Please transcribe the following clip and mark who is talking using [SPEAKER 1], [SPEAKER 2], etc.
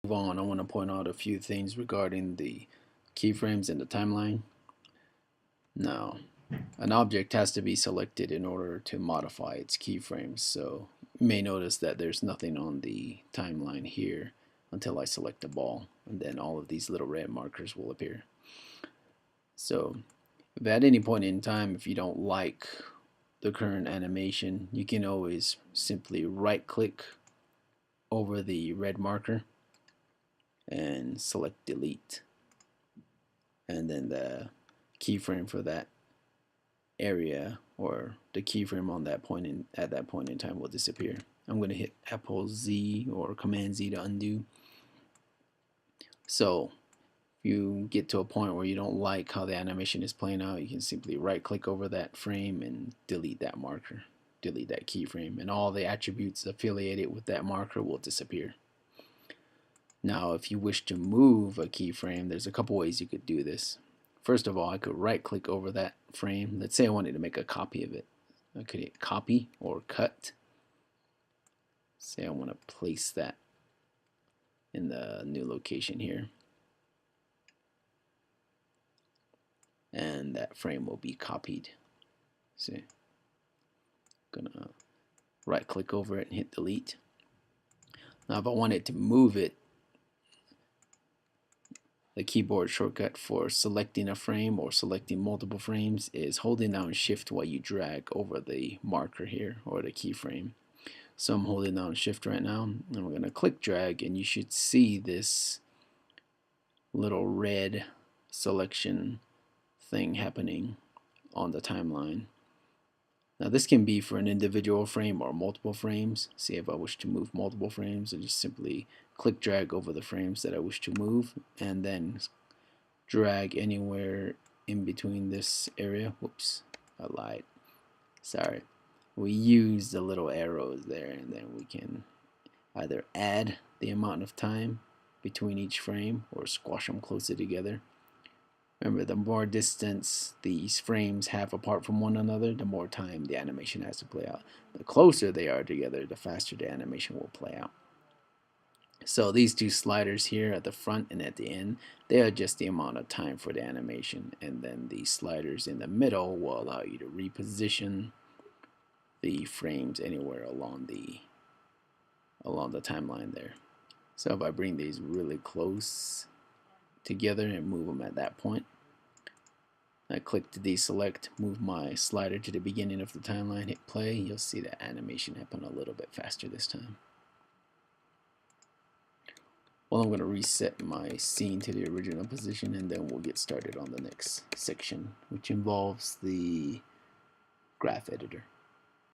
[SPEAKER 1] On, I want to point out a few things regarding the keyframes in the timeline. Now, an object has to be selected in order to modify its keyframes, so you may notice that there's nothing on the timeline here until I select a ball, and then all of these little red markers will appear. So if at any point in time, if you don't like the current animation, you can always simply right click over the red marker and select delete, and then the keyframe for that area or the keyframe on that point at that point in time will disappear. I'm going to hit Apple Z or Command Z to undo. So if you get to a point where you don't like how the animation is playing out, you can simply right click over that frame and delete that marker, delete that keyframe, and all the attributes affiliated with that marker will disappear. Now, if you wish to move a keyframe, there's a couple ways you could do this. First of all, I could right click over that frame. Let's say I wanted to make a copy of it. I could hit copy or cut. Say I want to place that in the new location here. And that frame will be copied. See? Gonna right click over it and hit delete. Now if I wanted to move it, the keyboard shortcut for selecting a frame or selecting multiple frames is holding down shift while you drag over the marker here or the keyframe. So I'm holding down shift right now, and we're going to click drag, and you should see this little red selection thing happening on the timeline. Now this can be for an individual frame or multiple frames. See, if I wish to move multiple frames, I just simply click drag over the frames that I wish to move and then drag anywhere in between this area. Whoops, I lied. Sorry. We use the little arrows there, and then we can either add the amount of time between each frame or squash them closer together. Remember, the more distance these frames have apart from one another, the more time the animation has to play out. The closer they are together, the faster the animation will play out. So these two sliders here at the front and at the end, they adjust the amount of time for the animation, and then the sliders in the middle will allow you to reposition the frames anywhere along the timeline there. So if I bring these really close together and move them at that point, I click to deselect, move my slider to the beginning of the timeline, hit play, you'll see the animation happen a little bit faster this time. Well, I'm going to reset my scene to the original position, and then we'll get started on the next section, which involves the graph editor.